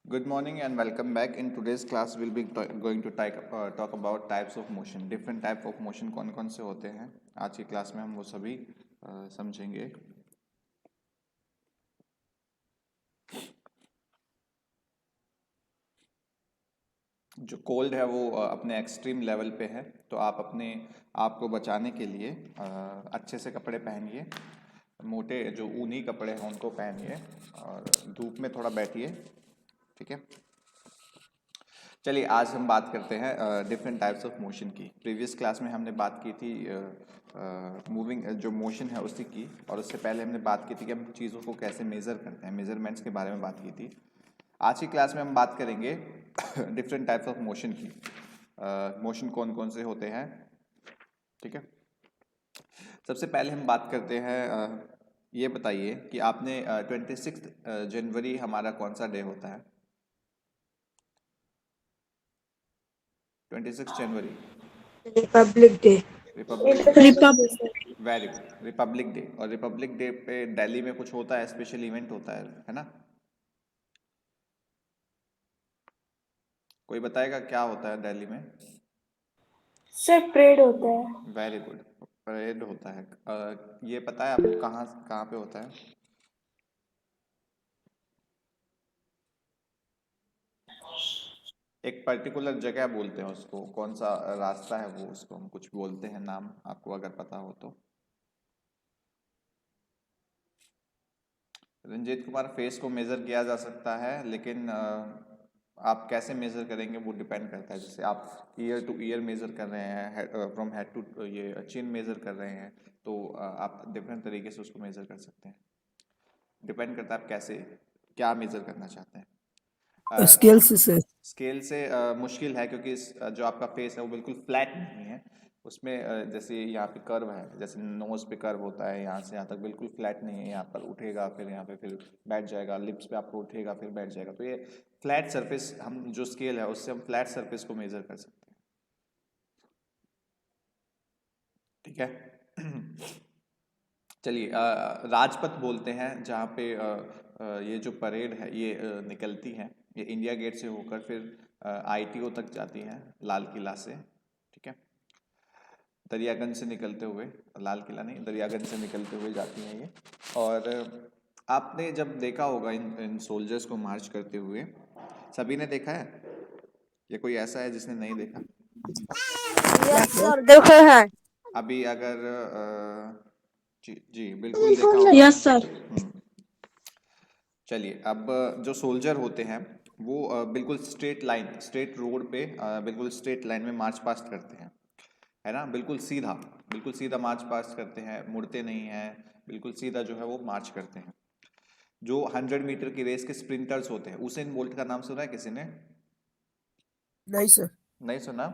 Good morning and welcome back. In today's class, we'll be going to talk about types of motion. Different type of motion कौन कौन से होते हैं आज की क्लास में हम वो सभी समझेंगे. जो कोल्ड है वो अपने एक्सट्रीम लेवल पे है, तो आप अपने आप को बचाने के लिए अच्छे से कपड़े पहनिए. मोटे जो ऊनी कपड़े हैं उनको पहनिए और धूप में थोड़ा बैठिए. ठीक है. चलिए आज हम बात करते हैं डिफरेंट टाइप्स ऑफ मोशन की. प्रीवियस क्लास में हमने बात की थी मूविंग जो मोशन है उसी की, और उससे पहले हमने बात की थी कि हम चीज़ों को कैसे मेज़र करते हैं, मेज़रमेंट्स के बारे में बात की थी. आज की क्लास में हम बात करेंगे डिफरेंट टाइप्स ऑफ मोशन की. मोशन कौन कौन से होते हैं. ठीक है. सबसे पहले हम बात करते हैं, ये बताइए कि आपने 26 जनवरी हमारा कौन सा डे होता है. 26 जनवरी Republic Day. Republic Day. Republic. Very good. Republic Day. और रिपब्लिक डे पे दिल्ली में कुछ होता है, स्पेशल इवेंट होता है ना. कोई बताएगा क्या होता है दिल्ली में. सर परेड होता है। Very good. परेड होता है. ये पता है आपको कहाँ कहाँ पे होता है. एक पर्टिकुलर जगह बोलते हैं उसको, कौन सा रास्ता है वो, उसको हम कुछ बोलते हैं नाम, आपको अगर पता हो तो. रंजीत कुमार, फेस को मेज़र किया जा सकता है, लेकिन आप कैसे मेज़र करेंगे वो डिपेंड करता है. जैसे आप ईयर टू ईयर मेज़र कर रहे हैं, फ्रॉम हेड टू ये चिन मेज़र कर रहे हैं, तो आप डिफरेंट तरीके से उसको मेज़र कर सकते हैं. डिपेंड करता है आप कैसे क्या मेज़र करना चाहते हैं. स्केल से सर। स्केल से मुश्किल है, क्योंकि जो आपका फेस है वो बिल्कुल फ्लैट नहीं है. उसमें जैसे यहाँ पे कर्व है, जैसे नोज पे कर्व होता है, यहाँ से यहाँ तक बिल्कुल फ्लैट नहीं है. यहाँ पर उठेगा, फिर यहाँ पे फिर बैठ जाएगा, लिप्स पे आपको उठेगा फिर बैठ जाएगा. तो ये फ्लैट सरफेस, हम जो स्केल है उससे हम फ्लैट सरफेस को मेजर कर सकते हैं. ठीक है. चलिए, राजपथ बोलते हैं जहाँ पे ये जो परेड है ये निकलती है. ये इंडिया गेट से होकर फिर आईटीओ तक जाती है, लाल किला से. ठीक है. दरियागंज से निकलते हुए, लाल किला नहीं, दरियागंज से निकलते हुए जाती हैं ये. और आपने जब देखा होगा इन सोल्जर्स को मार्च करते हुए, सभी ने देखा है या कोई ऐसा है जिसने नहीं देखा. यस सर, देखे हैं। अभी अगर जी जी बिल्कुल देखा होगा. Yes sir. चलिए, अब जो सोल्जर होते हैं वो बिल्कुल स्ट्रेट रोड पे बिल्कुल स्ट्रेट लाइन में मार्च पास्ट करते हैं, है ना. बिल्कुल सीधा मार्च पास्ट करते हैं, मुड़ते नहीं हैं. बिल्कुल सीधा जो है वो मार्च करते हैं. जो 100 मीटर की रेस के स्प्रिंटर्स होते हैं, उसेन बोल्ट का नाम सुना है किसी ने. नहीं सर। नहीं सुना.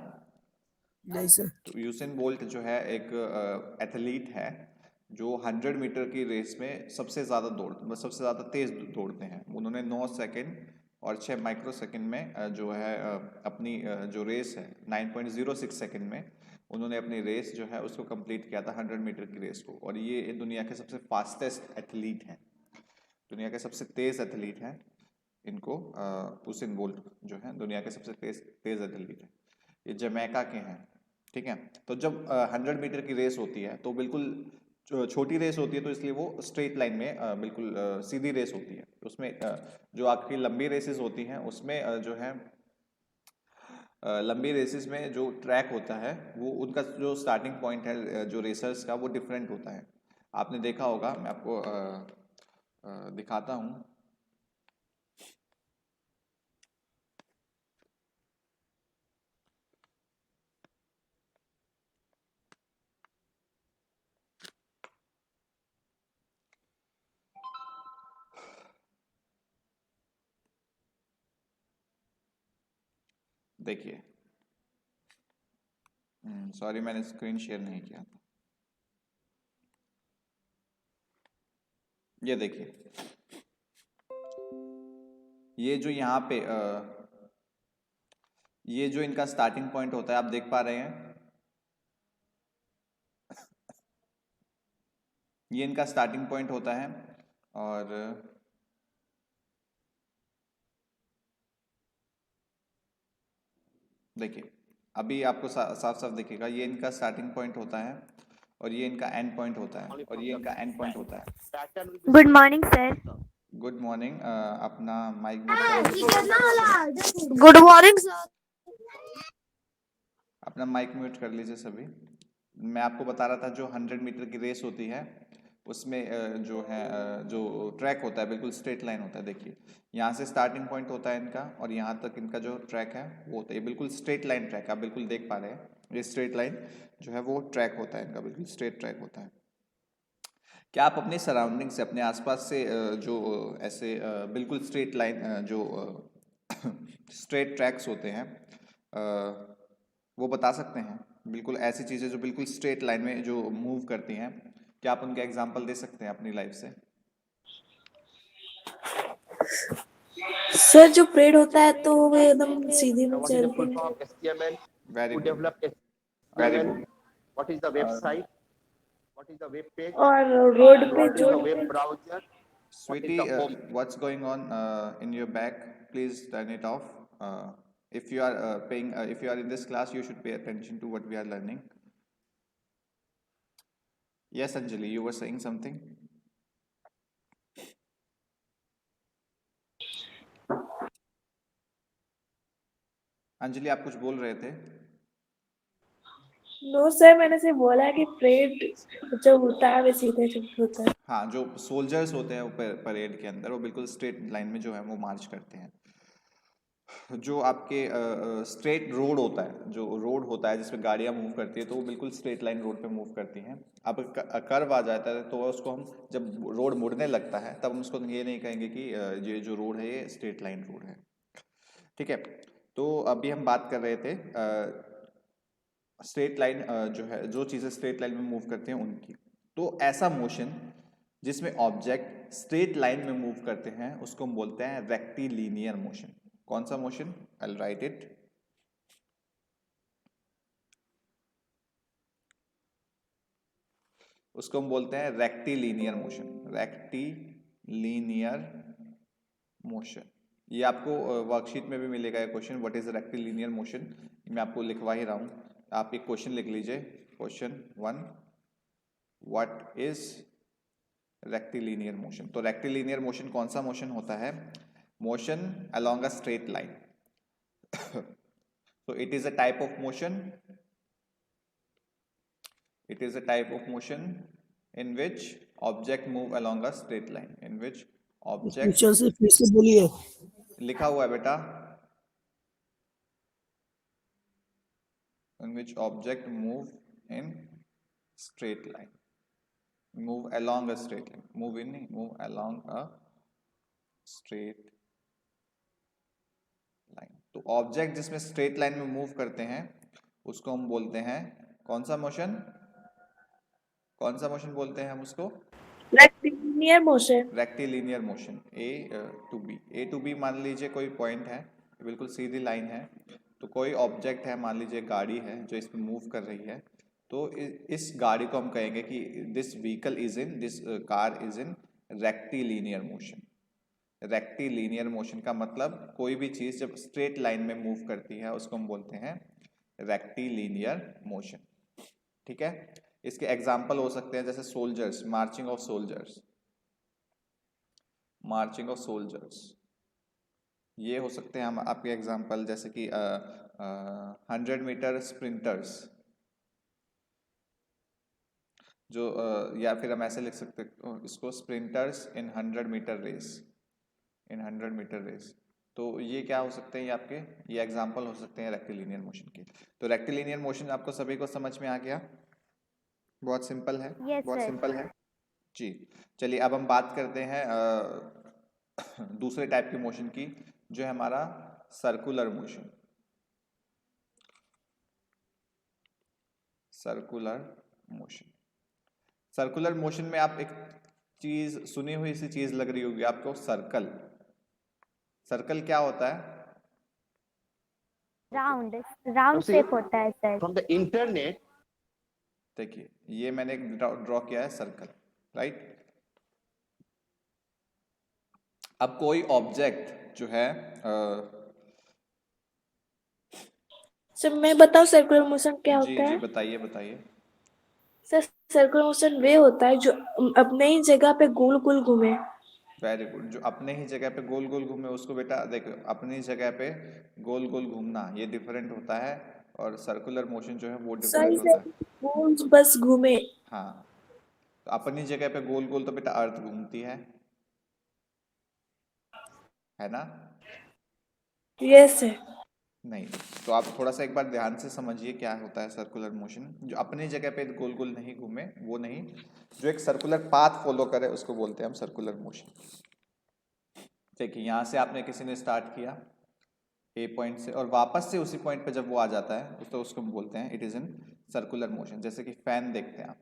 नहीं सर। तो यूसेन बोल्ट जो है एक एथलीट है जो 100 मीटर की रेस में सबसे ज़्यादा तेज़ दौड़ते हैं. उन्होंने 9 सेकंड और 6 माइक्रो सेकंड में जो है अपनी जो रेस है 9.06 सेकंड में उन्होंने अपनी रेस जो है उसको कंप्लीट किया था, 100 मीटर की रेस को. और ये दुनिया के सबसे फास्टेस्ट एथलीट हैं, दुनिया के सबसे तेज़ एथलीट हैं. इनको उसेन बोल्ट जो है दुनिया के सबसे तेज़ एथलीट हैं. ये जमैका के हैं. ठीक है. तो जब 100 मीटर की रेस होती है तो बिल्कुल छोटी रेस होती है, तो इसलिए वो स्ट्रेट लाइन में बिल्कुल सीधी रेस होती है. उसमें जो आपकी लंबी रेसेस होती हैं उसमें जो है लंबी रेसेस में जो ट्रैक होता है वो उनका जो स्टार्टिंग पॉइंट है जो रेसर्स का वो डिफरेंट होता है. आपने देखा होगा, मैं आपको दिखाता हूँ. देखिए, सॉरी मैंने स्क्रीन शेयर नहीं किया था. ये देखिए, ये जो यहाँ पे ये जो इनका स्टार्टिंग पॉइंट होता है आप देख पा रहे हैं, ये इनका स्टार्टिंग पॉइंट होता है. और देखिए अभी आपको साफ साफ दिखेगा, ये इनका स्टार्टिंग पॉइंट होता है और ये इनका एंड पॉइंट होता है और ये इनका एंड पॉइंट होता है। Good morning sir. Good morning. अपना माइक म्यूट कर लीजिए। Good morning sir. अपना माइक म्यूट कर लीजिए सभी। मैं आपको बता रहा था जो 100 मीटर की रेस होती है उसमें जो है जो ट्रैक होता है बिल्कुल स्ट्रेट लाइन होता है। देखिए यहाँ से स्टार्टिंग पॉइंट होता है इनका और यहाँ तक इनका जो ट्रैक है वो होता है बिल्कुल स्ट्रेट लाइन ट्रैक। आप बिल्कुल देख पा रहे हैं ये स्ट्रेट लाइन जो है वो ट्रैक होता है इनका, बिल्कुल स्ट्रेट ट्रैक होता है। क्या आप अपने सराउंडिंग से अपने आसपास से जो ऐसे बिल्कुल स्ट्रेट लाइन जो स्ट्रेट ट्रैक्स होते हैं वो बता सकते हैं? बिल्कुल ऐसी चीज़ें जो बिल्कुल स्ट्रेट लाइन में जो मूव करती हैं, क्या आप उनके एग्जांपल दे सकते हैं अपनी लाइफ से? सर जो परेड होता है तो वो एकदम सीधी में चलती है। Very good, very good. What is the website? What is the web page? और रोड पे What is जो the web browser? Sweetie, what's going on in your back? Please turn it off. If you are if you are in this class, you should pay attention to what we are learning. Yes, Anjali, you were saying something. Anjali आप कुछ बोल रहे थे? No sir, मैंने सिर्फ बोला कि parade जो होता है वो सीधे होता है। हाँ, जो सोल्जर्स होते हैं वो परेड के अंदर वो बिल्कुल स्ट्रेट लाइन में जो है वो मार्च करते हैं। जो आपके स्ट्रेट रोड होता है, जो रोड होता है जिसमें गाड़ियाँ मूव करती है तो वो बिल्कुल स्ट्रेट लाइन रोड पे मूव करती हैं। अब कर्व आ जाता है तो उसको हम जब रोड मुड़ने लगता है तब हम उसको ये नहीं कहेंगे कि ये जो रोड है ये स्ट्रेट लाइन रोड है। ठीक है, तो अभी हम बात कर रहे थे स्ट्रेट लाइन जो है, जो चीज़ें स्ट्रेट लाइन में मूव करते हैं उनकी। तो ऐसा मोशन जिसमें ऑब्जेक्ट स्ट्रेट लाइन में मूव करते हैं उसको हम बोलते हैं रेक्टिलिनियर मोशन। कौन सा मोशन? I right it. उसको हम बोलते हैं रेक्टिलिनियर मोशन। रेक्टिलिनियर मोशन, ये आपको वर्कशीट में भी मिलेगा ये question, what is rectilinear motion. मैं आपको लिखवा ही रहा हूं, आप एक क्वेश्चन लिख लीजिए। Question 1, what is rectilinear motion. तो रेक्टिलिनियर मोशन कौन सा मोशन होता है? Motion along a straight line. so it is a type of motion, it is a type of motion in which object move along a straight line, in which object, question से फिर से बोलिए। लिखा हुआ है बेटा, in which object move in straight line, move along a straight line, move in नहीं, move along a straight line। तो ऑब्जेक्ट जिसमें स्ट्रेट लाइन में मूव करते हैं उसको हम बोलते हैं कौन सा मोशन? कौन सा मोशन बोलते हैं हम उसको? Rectilinear motion. Rectilinear motion. A to B, A to B मान लीजिए कोई पॉइंट है, बिल्कुल सीधी लाइन है, तो कोई ऑब्जेक्ट है, मान लीजिए गाड़ी है जो इस पर मूव कर रही है, तो इस गाड़ी को हम कहेंगे कि this vehicle is in, this car is in rectilinear motion. Rectilinear motion का मतलब कोई भी चीज जब स्ट्रेट लाइन में मूव करती है उसको हम बोलते हैं रेक्टिलिनियर मोशन। ठीक है, इसके एग्जाम्पल हो सकते हैं जैसे soldiers, marching of soldiers, marching of soldiers, ये हो सकते हैं हम आपके एग्जाम्पल, जैसे कि 100 मीटर स्प्रिंटर्स जो या फिर हम ऐसे लिख सकते हैं इसको, स्प्रिंटर्स इन 100 मीटर रेस, इन 100 मीटर रेस। तो ये क्या हो सकते हैं? ये आपके ये एग्जाम्पल हो सकते हैं रेक्टिलिनियर मोशन के। तो रेक्टिलिनियर मोशन आपको सभी को समझ में आ गया? बहुत सिंपल है। Yes, बहुत sir. सिंपल है जी। चलिए अब हम बात करते हैं दूसरे टाइप के मोशन की, जो है हमारा circular motion. Circular motion, circular motion में आप एक चीज सुनी हुई सी चीज लग रही होगी आपको, सर्कल। सर्कल क्या होता है? राउंड राउंड see, शेप होता है सर। From the internet, देखिए ये मैंने एक ड्रॉ किया है सर्कल, राइट। अब कोई ऑब्जेक्ट जो है सर मैं बताऊं सर्कुलर मोशन क्या जी होता जी है? बताइए बताइए। सर सर्कुलर मोशन वे होता है जो अपने ही जगह पे गोल गोल घूमे। Very good. जो अपने ही जगह पे गोल गोल घूमे उसको बेटा देखो, अपनी जगह पे गोल गोल घूमना ये डिफरेंट होता है, और सर्कुलर मोशन जो है वो सही डिफरेंट से होता है। गोल बस घूमे। हाँ, तो अपनी जगह पे गोल गोल तो बेटा अर्थ घूमती है ना? Yes sir. नहीं। तो आप थोड़ा सा एक बार ध्यान से समझिए क्या होता है सर्कुलर मोशन। जो अपनी जगह पे गोल गोल नहीं घूमे वो नहीं, जो एक सर्कुलर पाथ फॉलो करे उसको बोलते हैं हम सर्कुलर मोशन। देखिए यहाँ से आपने किसी ने स्टार्ट किया ए पॉइंट से और वापस से उसी पॉइंट पे जब वो आ जाता है तो उसको हम बोलते हैं it is in circular motion. जैसे कि फैन देखते हैं आप,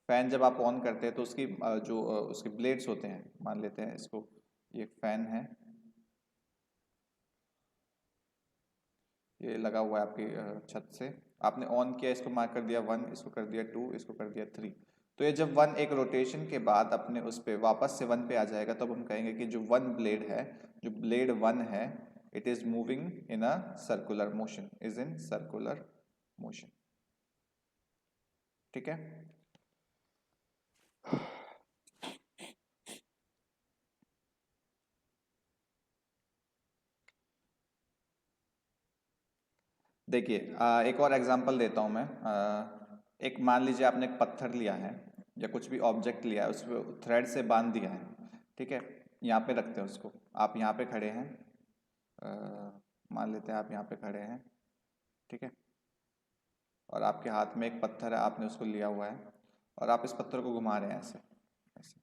फैन जब आप ऑन करते हैं तो उसकी उसके ब्लेड्स होते हैं, मान लेते हैं इसको, ये फैन है, ये लगा हुआ है आपकी छत से, आपने ऑन किया, इसको मार्क कर दिया 1, इसको कर दिया 2, इसको कर दिया 3। तो ये जब 1 एक रोटेशन के बाद अपने उस पे वापस से 1 पे आ जाएगा तब हम कहेंगे कि जो 1 ब्लेड है, जो ब्लेड 1 है, it is moving in a circular motion, is in circular motion. ठीक है। देखिए एक और एग्जांपल देता हूँ मैं। एक मान लीजिए आपने एक पत्थर लिया है या कुछ भी ऑब्जेक्ट लिया है, उस पर थ्रेड से बांध दिया है, ठीक है, यहाँ पे रखते हैं उसको। आप यहाँ पे खड़े हैं, मान लेते हैं आप यहाँ पे खड़े हैं, ठीक है, और आपके हाथ में एक पत्थर है, आपने उसको लिया हुआ है और आप इस पत्थर को घुमा रहे हैं ऐसे ऐसे।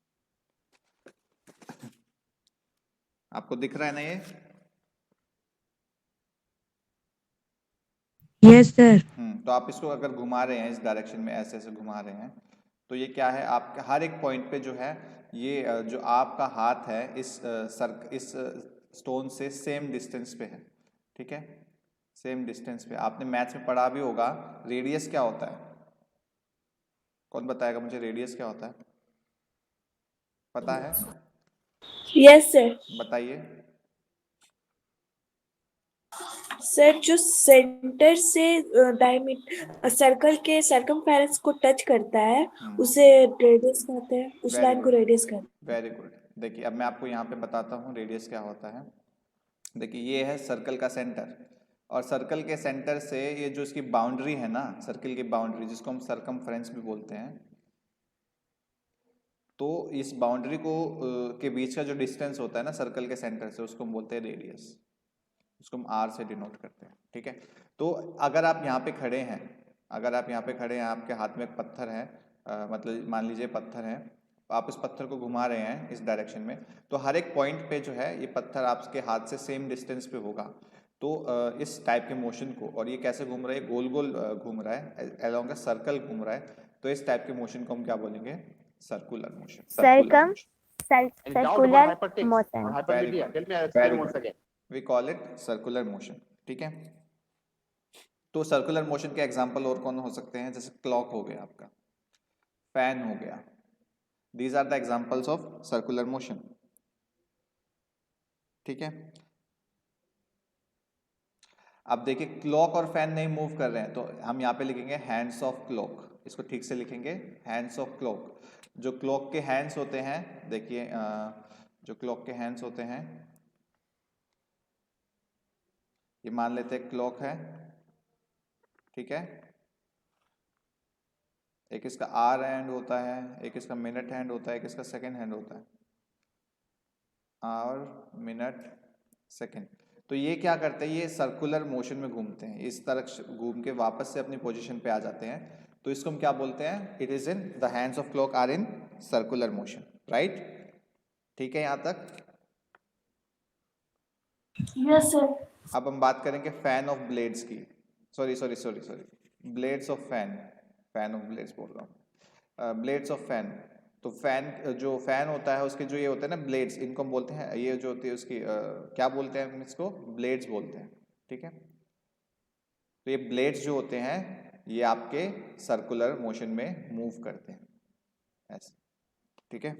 आपको दिख रहा है ना ये? Yes, sir. तो आप इसको अगर घुमा रहे हैं इस डायरेक्शन में, ऐसे ऐसे घुमा रहे हैं, तो ये क्या है, आपका हर एक पॉइंट पे जो है ये जो आपका हाथ है इस स्टोन से सेम डिस्टेंस पे है, ठीक है, सेम डिस्टेंस पे। आपने मैथ्स में पढ़ा भी होगा, रेडियस क्या होता है? कौन बताएगा मुझे रेडियस क्या होता है? पता है? Yes sir. बताइए। सर जो सेंटर से डायमीटर सर्कल के सरकमफेरेंस को टच करता है उसे रेडियस कहते हैं, उस वेरी लाइन को गुड, रेडियस कहते हैं। Very good. देखिए अब मैं आपको यहाँ पे बताता हूँ रेडियस क्या होता है। देखिए ये है सर्कल का सेंटर, और सर्कल के सेंटर से ये जो इसकी बाउंड्री है ना, सर्कल की बाउंड्री जिसको हम सरकमफ्रेंस भी बोलते हैं, तो इस बाउंड्री को के बीच का जो डिस्टेंस होता है ना सर्कल के सेंटर से, उसको हम बोलते हैं रेडियस, उसको हम आर से डिनोट करते हैं, ठीक है। तो अगर आप यहाँ पे खड़े हैं, अगर आप यहाँ पे खड़े हैं, आपके हाथ में एक पत्थर है, मतलब मान लीजिए पत्थर है, आप इस पत्थर को घुमा रहे हैं इस डायरेक्शन में, तो हर एक पॉइंट पे जो है ये पत्थर आपके हाथ से सेम डिस्टेंस पे होगा। तो इस टाइप के मोशन को, और ये कैसे घूम रहा है, गोल गोल घूम रहा है, अलोंग अ सर्कल घूम रहा है, तो इस टाइप के मोशन को हम क्या बोलेंगे? Circular motion, circular Circum, motion. Any doubt about circular hypertext or motion. Very hypermedia? Good, Tell me, I'll very explain once good, again. We call it circular motion, ठीक है। तो सर्कुलर मोशन के example और कौन हो सकते हैं? जैसे क्लॉक हो गया आपका, फैन हो गया, these are the examples of circular motion, ठीक है। अब देखिए क्लॉक और फैन नहीं मूव कर रहे हैं, तो हम यहाँ पे लिखेंगे हैंड्स ऑफ क्लॉक, इसको ठीक से लिखेंगे, हैंड्स ऑफ क्लॉक। जो क्लॉक के हैंड्स होते हैं, देखिए जो क्लॉक के हैंड्स होते हैं, ये मान लेते हैं क्लॉक है, ठीक है, एक इसका आर हैंड होता है, एक इसका मिनट हैंड होता है, एक इसका सेकंड हैंड होता है, आवर, मिनट, सेकंड। तो ये क्या करते हैं, ये सर्कुलर मोशन में घूमते हैं, इस तरह घूम के वापस से अपनी पोजीशन पे आ जाते हैं, तो इसको हम क्या बोलते हैं? It is in the hands of clock are in circular motion, right? ठीक है यहाँ तक। Yes sir. अब हम बात करेंगे फैन ऑफ ब्लेड्स की, sorry sorry sorry sorry, blades of fan, fan of blades बोल रहा हूँ, ब्लेड्स ऑफ फैन। तो फैन, जो फैन होता है उसके जो ये होते हैं ना ब्लेड्स, इनको हम बोलते हैं, ये जो होती है उसकी क्या बोलते हैं हम इसको? ब्लेड्स बोलते हैं, ठीक है। तो ये ब्लेड्स जो होते हैं ये आपके सर्कुलर मोशन में मूव करते हैं ऐसे, ठीक है।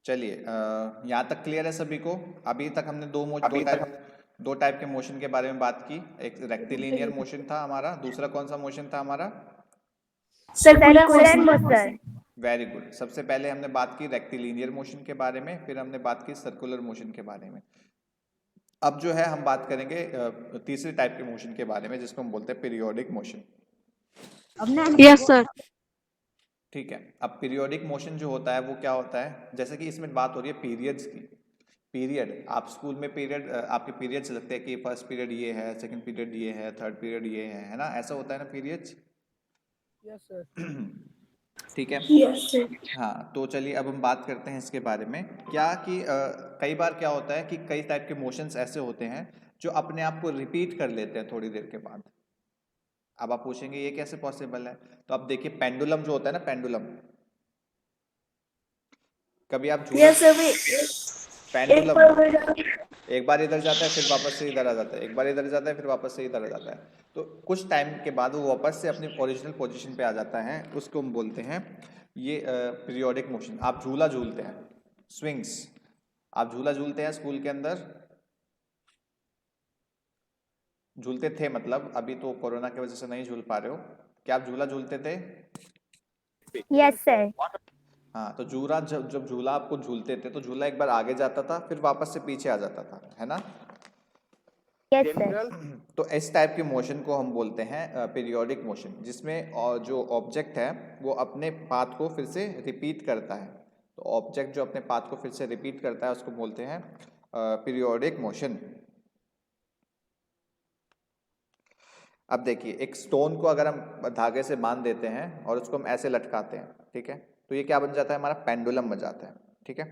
चलिए यहाँ तक क्लियर है सभी को? अभी तक हमने दो टाइप के मोशन के बारे में बात की। एक रेक्टिलिनियर मोशन था हमारा, दूसरा कौन सा मोशन था हमारा? Circular Circular motion. motion. Very good. सबसे पहले हमने बात की रेक्टिलिनियर मोशन के बारे में, फिर हमने बात की सर्कुलर मोशन के बारे में। अब जो है हम बात करेंगे तीसरे टाइप के मोशन के बारे में, जिसको हम बोलते हैं पीरियोडिक मोशन। Yes, sir. ठीक है। अब पीरियोडिक मोशन जो होता है वो क्या होता है? जैसे कि इसमें बात हो रही है पीरियड्स की। पीरियड, आप स्कूल में पीरियड, आपके पीरियड्स लगते हैं कि फर्स्ट पीरियड ये है, सेकंड पीरियड ये है, थर्ड पीरियड ये है ना? ऐसा होता है ना पीरियड्स? Yes, sir. ठीक है। Yes sir. हाँ, तो चलिए अब हम बात करते हैं इसके बारे में। क्या कि कई बार क्या होता है कि कई टाइप के मोशंस ऐसे होते हैं जो अपने आप को रिपीट कर लेते हैं थोड़ी देर के बाद। अब आप पूछेंगे ये कैसे पॉसिबल है? तो आप देखिए पेंडुलम जो होता है ना, पेंडुलम, कभी आप झूला, यस सर। पेंडुलम एक बार इधर जाता है फिर वापस से इधर आ जाता है, एक बार इधर जाता है फिर वापस से इधर आ जाता है, तो कुछ टाइम के बाद वो वापस से अपनी ओरिजिनल पोजीशन पे आ जाता है। उसको हम बोलते हैं ये पीरियोडिक मोशन। आप झूला झूलते हैं, स्विंग्स, आप झूला झूलते हैं स्कूल के अंदर, झूलते थे मतलब, अभी तो कोरोना की वजह से नहीं झूल पा रहे हो। क्या आप झूला झूलते थे? Yes, sir. हाँ, तो झूला जब झूला आपको झूलते थे तो झूला एक बार आगे जाता था फिर वापस से पीछे आ जाता था, है ना? Yes, sir. General तो इस टाइप के मोशन को हम बोलते हैं पीरियोडिक मोशन, जिसमें जो ऑब्जेक्ट है वो अपने पाथ को फिर से रिपीट करता है। तो ऑब्जेक्ट जो अपने पाथ को फिर से रिपीट करता है उसको बोलते हैं पीरियोडिक मोशन। अब देखिए, एक स्टोन को अगर हम धागे से बांध देते हैं और उसको हम ऐसे लटकाते हैं, ठीक है, तो ये क्या बन जाता है? हमारा पेंडुलम बन जाता है, ठीक है।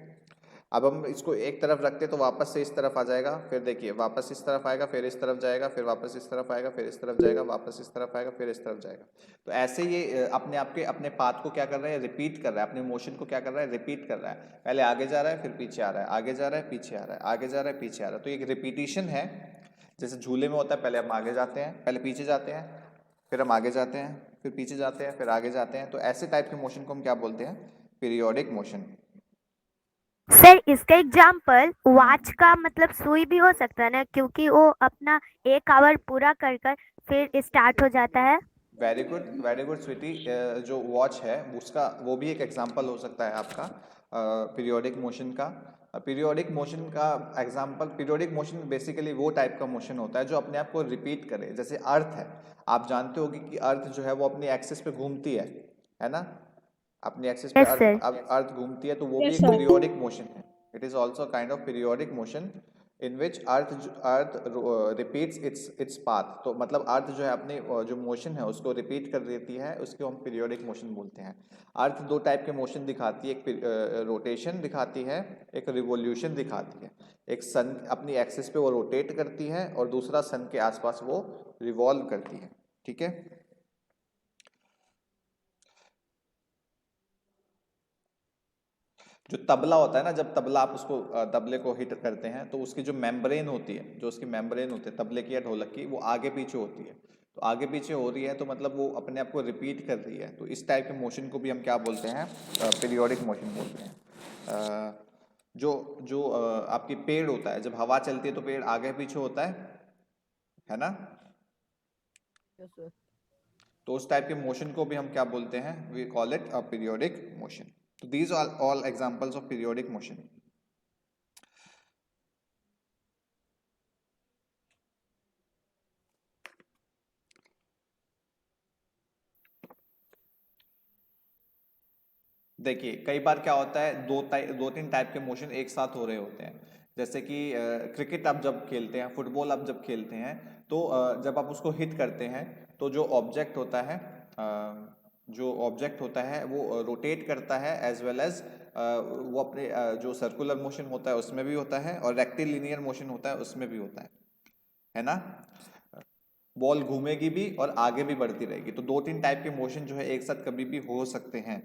अब हम इसको एक तरफ रखते हैं तो वापस से इस तरफ आ जाएगा, फिर देखिए वापस इस तरफ आएगा, फिर इस तरफ जाएगा, फिर वापस इस तरफ आएगा, फिर इस तरफ जाएगा, वापस इस तरफ आएगा, फिर इस तरफ जाएगा। तो ऐसे ये अपने आप के अपने पाथ को क्या कर रहा है? रिपीट कर रहा है, अपने मोशन को क्या कर रहा है? रिपीट कर रहा है। पहले आगे जा रहा है फिर पीछे आ रहा है, आगे जा रहा है पीछे आ रहा है, आगे जा रहा है पीछे आ रहा है। तो एक रिपीटिशन है, जैसे झूले में होता है, पहले हम आगे जाते हैं, पहले पीछे जाते हैं, फिर हम आगे जाते हैं, फिर पीछे जाते हैं, फिर आगे जाते हैं। तो ऐसे टाइप के मोशन को हम क्या बोलते हैं? Periodic motion. सर इसका एग्जाम्पल वॉच का मतलब सुई भी हो सकता है ना, क्योंकि वो अपना 1 आवर पूरा कर कर फिर स्टार्ट हो जाता है। Very good sweetie. जो वॉच है उसका वो भी एक एग्जांपल हो सकता है आपका पीरियोडिक मोशन का। पीरियोडिक मोशन का एग्जांपल, पीरियोडिक मोशन बेसिकली वो टाइप का मोशन होता है जो अपने आप को रिपीट करे। जैसे अर्थ है, आप जानते होगी कि अर्थ जो है वो अपनी एक्सिस पे घूमती है ना? अपनी एक्सिस पे Yes, sir. अर्थ घूमती है, तो वो भी Yes, एक sir. पीरियोडिक मोशन है। It is also kind of periodic motion in which earth repeats its path. तो मतलब अर्थ जो है अपनी जो मोशन है उसको रिपीट कर देती है, उसको हम पीरियोडिक मोशन बोलते हैं। अर्थ दो टाइप के मोशन दिखाती है, एक रोटेशन दिखाती है, एक रिवोल्यूशन दिखाती है। एक सन अपनी एक्सिस पे वो रोटेट करती है और दूसरा सन के आसपास वो रिवॉल्व करती है, ठीक है। जो तबला होता है ना, जब तबला आप उसको तबले को हिट करते हैं तो उसकी जो मेम्ब्रेन होती है, जो उसकी मेम्ब्रेन होती है तबले की या ढोलक की, वो आगे पीछे होती है। तो आगे पीछे हो रही है तो मतलब वो अपने आप को रिपीट कर रही है। तो इस टाइप के मोशन को भी हम क्या बोलते हैं? पीरियोडिक मोशन बोलते हैं। जो जो आपकी पेड़ होता है, जब हवा चलती है तो पेड़ आगे पीछे होता है ना? Yes, sir. तो उस टाइप के मोशन को भी हम क्या बोलते हैं? We call it a periodic motion. So these are all examples of periodic motion. देखिए कई बार क्या होता है, दो तीन टाइप के मोशन एक साथ हो रहे होते हैं। जैसे कि क्रिकेट आप जब खेलते हैं, फुटबॉल आप जब खेलते हैं, तो जब आप उसको हिट करते हैं तो जो ऑब्जेक्ट होता है वो रोटेट करता है, एज वेल एज वो अपने जो सर्कुलर मोशन होता है उसमें भी होता है और रेक्टिलिनियर मोशन होता है उसमें भी होता है ना? बॉल घूमेगी भी और आगे भी बढ़ती रहेगी। तो दो तीन टाइप के मोशन जो है एक साथ कभी भी हो सकते हैं।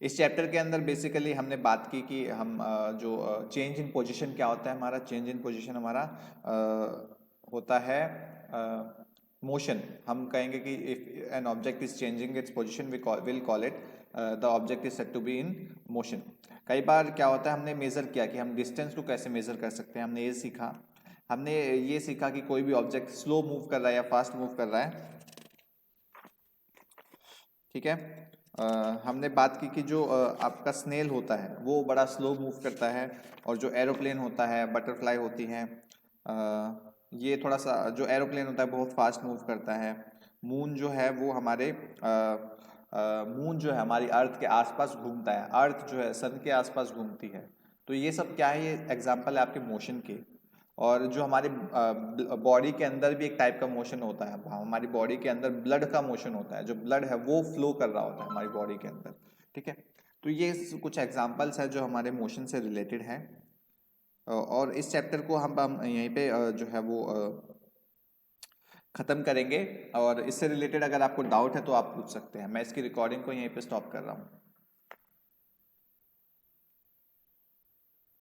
इस चैप्टर के अंदर बेसिकली हमने बात की कि हम जो चेंज इन पोजीशन क्या होता है हमारा? चेंज इन पोजीशन हमारा होता है मोशन। हम कहेंगे कि if an object is changing its position, will call it the object is said to be in motion. कई बार क्या होता है, हमने मेज़र किया कि हम डिस्टेंस को कैसे मेज़र कर सकते हैं। हमने ये सीखा कि कोई भी ऑब्जेक्ट स्लो मूव कर रहा है या फास्ट मूव कर रहा है, ठीक है। हमने बात की कि जो आपका स्नेल होता है वो बड़ा स्लो मूव करता है, और जो एरोप्लेन होता है, बटरफ्लाई होती हैं, ये थोड़ा सा, जो एरोप्लेन होता है बहुत फास्ट मूव करता है। मून जो है हमारी अर्थ के आसपास घूमता है, अर्थ जो है सन के आसपास घूमती है। तो ये सब क्या है, ये एग्जांपल है आपके मोशन के। और जो हमारे बॉडी के अंदर भी एक टाइप का मोशन होता है, हमारी बॉडी के अंदर ब्लड का मोशन होता है, जो ब्लड है वो फ्लो कर रहा होता है हमारी बॉडी के अंदर, ठीक है। तो ये कुछ एग्जांपल्स है जो हमारे मोशन से रिलेटेड हैं। और इस चैप्टर को हम यहीं पे जो है वो ख़त्म करेंगे। और इससे रिलेटेड अगर आपको डाउट है तो आप पूछ सकते हैं। मैं इसकी रिकॉर्डिंग को यहीं पे स्टॉप कर रहा हूँ।